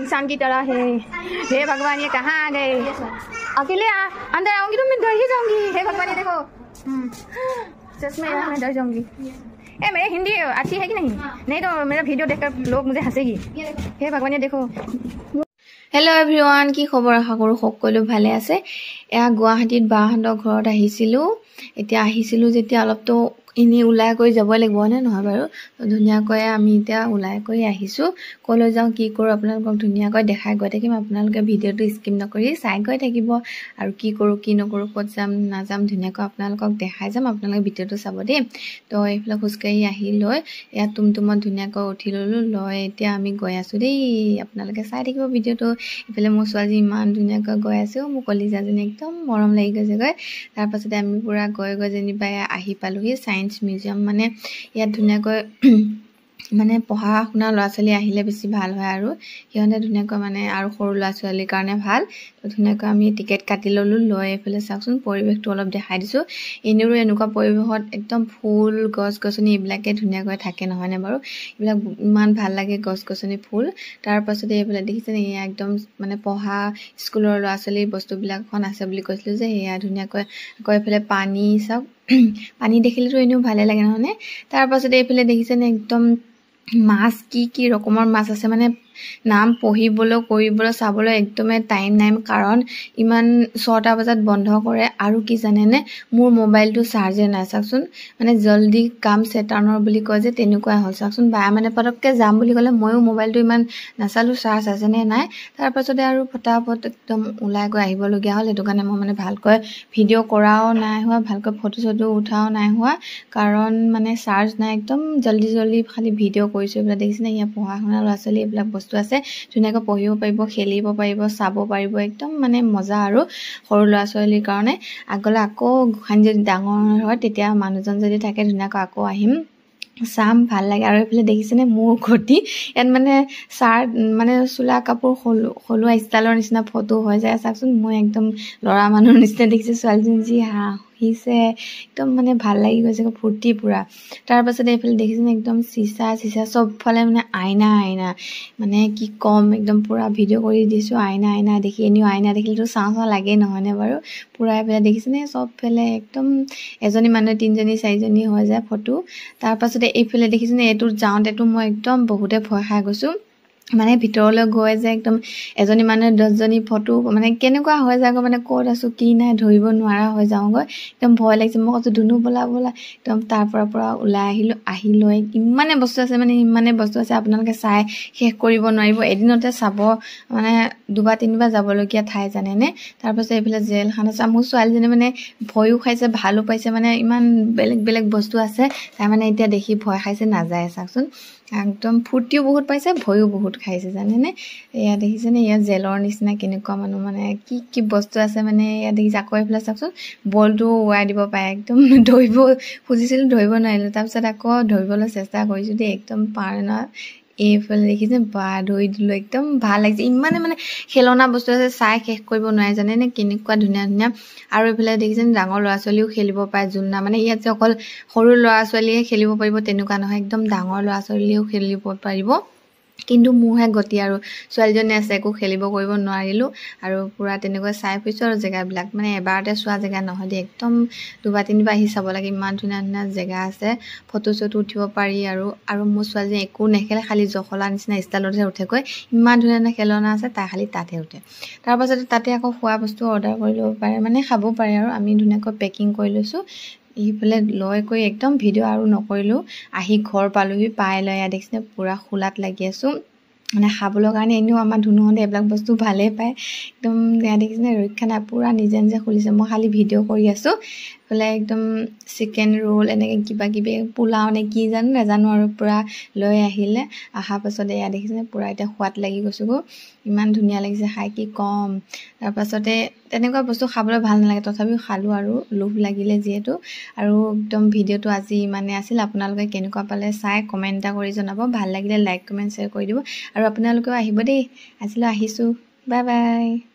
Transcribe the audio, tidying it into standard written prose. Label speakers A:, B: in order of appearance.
A: इंसान की तरह है। हे भगवान ये कहाँ आ गए? अकेले अंदर आऊंगी तो मैं डर ही जाऊंगी। हे भगवान ये देखो सच में मैं डर जाऊंगी। मेरी हिंदी अच्छी है कि नहीं? नहीं तो मेरा वीडियो देखकर लोग मुझे हंसेगी। हे भगवान ये देखो। हेलो एभ्रिवान, কি খবৰ? আশা কৰোঁ সকলো ভালে আছে। এয়া গুৱাহাটীত বাহঁতৰ ঘৰত আহিছিলোঁ। এতিয়া আহিছিলোঁ যেতিয়া অলপতো এনেই ওলাই কৰি যাবই লাগিব নে নহয় বাৰু? ধুনীয়াকৈ আমি এতিয়া ওলাই কৰি আহিছোঁ। ক'লৈ যাওঁ কি কৰোঁ আপোনালোকক ধুনীয়াকৈ দেখাই গৈ থাকিম। আপোনালোকে ভিডিঅ'টো স্কিপ নকৰি চাই গৈ থাকিব আৰু কি কৰোঁ কি নকৰোঁ ক'ত যাম নাযাম ধুনীয়াকৈ আপোনালোকক দেখাই যাম। আপোনালোকে ভিডিঅ'টো চাব দেই। তো এইফালে খোজকাঢ়ি আহি লৈ এয়া তুমতুমত ধুনীয়াকৈ উঠি ল'লোঁ। লৈ এতিয়া আমি গৈ আছোঁ দেই। আপোনালোকে চাই থাকিব ভিডিঅ'টো। এইফালে মোৰ ছোৱালী ইমান ধুনীয়াকৈ গৈ আছোঁ। মোৰ কলিজাজনী একদম মৰম লাগি গৈছেগৈ। তাৰপাছতে আমি পূৰা গৈ যেনিবা আহি পালোঁহি চায়েন্স মিউজিয়াম। মানে ইয়াত ধুনীয়াকৈ মানে পঢ়া শুনা ল'ৰা ছোৱালী আহিলে বেছি ভাল হয় আৰু সিহঁতে ধুনীয়াকৈ মানে আৰু সৰু ল'ৰা ছোৱালীৰ কাৰণে ভাল। তো ধুনীয়াকৈ আমি টিকেট কাটি ল'লোঁ। লৈ এইফালে চাওকচোন পৰিৱেশটো অলপ দেখাই দিছোঁ। এনেও এনেকুৱা পৰিৱেশত একদম ফুল গছ গছনি এইবিলাকে ধুনীয়াকৈ থাকে নহয়নে বাৰু? এইবিলাক ইমান ভাল লাগে গছ গছনি ফুল। তাৰপাছতে এইফালে দেখিছেনে এয়া একদম মানে পঢ়া স্কুলৰ ল'ৰা ছোৱালীৰ বস্তুবিলাকখন আছে বুলি কৈছিলোঁ যে সেয়া ধুনীয়াকৈ আকৌ এইফালে পানী চাওক। পানী দেখিলেতো এনেও ভালে লাগে নহয়নে? তাৰপাছতে এইফালে দেখিছেনে একদম মাছ কি ৰকমৰ মাছ আছে মানে নাম পঢ়িবলৈ কৰিবলৈ চাবলৈ একদমেই টাইম নাই। কাৰণ ইমান 6টা বজাত বন্ধ কৰে। আৰু কি জানেনে মোৰ মোবাইলটো চাৰ্জে নাই চাওকচোন। মানে জল্দি কাম চেটানৰ বুলি কয় যে তেনেকুৱা হ'ল চাওকচোন। বা মানে পটককৈ যাম বুলি ক'লে ময়ো মোবাইলটো ইমান নাচালোঁ চাৰ্জ আছেনে নাই। তাৰপাছতে আৰু ফটাফট একদম ওলাই গৈ আহিবলগীয়া হ'ল। সেইটো কাৰণে মই মানে ভালকৈ ভিডিঅ' কৰাও নাই হোৱা, ভালকৈ ফটো চটো উঠাও নাই হোৱা। কাৰণ মানে চাৰ্জ নাই। একদম জল্দি খালি ভিডিঅ' কৰিছোঁ। এইবিলাক দেখিছেনে ইয়াত পঢ়া শুনা ল'ৰা ছোৱালী এইবিলাক বস্তু আছে। ধুনীয়াকৈ পঢ়িব পাৰিব, খেলিব পাৰিব, চাব পাৰিব। একদম মানে মজা আৰু সৰু ল'ৰা ছোৱালীৰ কাৰণে। আগলৈ আকৌ গোসাঁনী যদি ডাঙৰ হয় তেতিয়া মানুহজন যদি থাকে ধুনীয়াকৈ আকৌ আহিম চাম, ভাল লাগে। আৰু এইফালে দেখিছেনে মোৰ ঘটি ইয়াত মানে চাৰ্ট মানে চোলা কাপোৰ সলোৱা ষ্টাইলৰ নিচিনা ফটো হৈ যায় চাওকচোন। মই একদম ল'ৰা মানুহৰ নিচিনা দেখিছোঁ। ছোৱালীজনী যি হাঁহিছে একদম মানে ভাল লাগি গৈছে ফূৰ্তি পূৰা। তাৰপাছতে এইফালে দেখিছেনে একদম চিচা চবফালে মানে আইনা মানে কি ক'ম একদম পূৰা ভিডিঅ' কৰি দিছোঁ। আইনা দেখি এনেও আইনা দেখিলেতো চাওঁ লাগেই নহয়নে বাৰু? পূৰা এইফালে দেখিছেনে চবফালে একদম এজনী মানুহে 3জনী 4জনী হৈ যায় ফটো। তাৰপাছতে এইফালে দেখিছেনে এইটোত যাওঁতেতো মই একদম বহুতে ভয় খাই গৈছোঁ। মানে ভিতৰলৈ গৈ যে একদম এজনী মানুহে 10জনী ফটো মানে কেনেকুৱা হৈ যায়গৈ, মানে ক'ত আছোঁ কি নাই ধৰিব নোৱাৰা হৈ যাওঁগৈ। একদম ভয় লাগিছে। মই কৈছোঁ ধুনু ব'লা একদম তাৰ পৰা ওলাই আহিলোঁ। আহি লৈ ইমানে বস্তু আছে মানে ইমানে বস্তু আছে আপোনালোকে চাই শেষ কৰিব নোৱাৰিব। এদিনতে চাব মানে 2বাৰ 3বাৰ যাবলগীয়া ঠাই জানেনে? তাৰপাছত এইফালে জেলখন আছে। মোৰ ছোৱালীজনী মানে ভয়ো খাইছে ভালো পাইছে। মানে ইমান বেলেগ বস্তু আছে তাই মানে এতিয়া দেখি ভয় খাইছে নাযায় চাওকচোন। একদম ফূৰ্তিও বহুত পাইছে ভয়ো বহুত খাইছে জানেনে? এয়া দেখিছেনে ইয়াত জেলৰ নিচিনা কেনেকুৱা মানুহ মানে কি বস্তু আছে মানে ইয়াত দেখিছে। আকৌ এইফালে চাওকচোন বলটো উৰাই দিব পাৰে। একদম ধৰিব খুজিছিলোঁ ধৰিব নোৱাৰিলোঁ। তাৰপিছত আকৌ ধৰিবলৈ চেষ্টা কৰিছোঁ দেই, একদম পাৰে ন। এইফালে দেখিছে বা ধৰি দিলোঁ। একদম ভাল লাগিছে। ইমানে মানে খেলনা বস্তু আছে চাই শেষ কৰিব নোৱাৰে জানেনে? কেনেকুৱা ধুনীয়া। আৰু এইফালে দেখিছেনে ডাঙৰ ল'ৰা ছোৱালীও খেলিব পাৰে জোলনা। মানে ইয়াত যে অকল সৰু ল'ৰা ছোৱালীয়ে খেলিব পাৰিব তেনেকুৱা নহয়, একদম ডাঙৰ ল'ৰা ছোৱালীয়েও খেলিব পাৰিব। কিন্তু মোৰহে গতি আৰু ছোৱালীজনী আছে একো খেলিব কৰিব নোৱাৰিলোঁ। আৰু পূৰা তেনেকৈ চাই ফুৰিছোঁ আৰু জেগাবিলাক মানে এবাৰতে চোৱা জেগা নহয় দেই। একদম 2বাৰ 3বাৰ আহি চাব লাগে। ইমান ধুনীয়া জেগা আছে, ফটো চটো উঠিব পাৰি। আৰু মোৰ ছোৱালীজনী একো নেখেলে, খালি জখলা নিচিনা ষ্টাইলতহে উঠেগৈ। ইমান ধুনীয়া খেলনা আছে, তাই খালি তাতহে উঠে। তাৰপাছতে তাতে আকৌ খোৱা বস্তু অৰ্ডাৰ কৰি ল'ব পাৰে, মানে খাব পাৰে। আৰু আমি ধুনীয়াকৈ পেকিং কৰি লৈছোঁ। এইফালে লৈ কৰি একদম ভিডিঅ' আৰু নকৰিলোঁ। আহি ঘৰ পালোঁহি। পাই লৈ দেখিছেনে পূৰা খোলাত লাগি আছোঁ মানে খাবলৈ কাৰণে। এনেও আমাৰ ধুনুহঁতে এইবিলাক বস্তু ভালেই পায়। একদম দেখিছেনে ৰক্ষা নাই, পূৰা নিজে খুলিছে। মই খালি ভিডিঅ' কৰি আছোঁ। এইফালে একদম চিকেন ৰোল এনেকৈ কিবাকিবি পোলাও নে কি নাজানো আৰু পূৰা লৈ আহিলে। অহাৰ পাছতে এয়া দেখিছেনে পূৰা এতিয়া সোৱাদ লাগি গৈছোঁ। ইমান ধুনীয়া লাগিছে খাই কি ক'ম। তাৰপাছতে তেনেকুৱা বস্তু খাবলৈ ভাল নালাগে, তথাপিও খালোঁ আৰু লোভ লাগিলে যিহেতু। আৰু একদম ভিডিঅ'টো আজি ইমানে আছিল। আপোনালোকে কেনেকুৱা পালে চাই কমেণ্ট এটা কৰি জনাব। ভাল লাগিলে লাইক কমেণ্ট শ্বেয়াৰ কৰি দিব। আৰু আপোনালোকেও আহিব দেই। আজিলৈ আহিছোঁ, বাই বাই।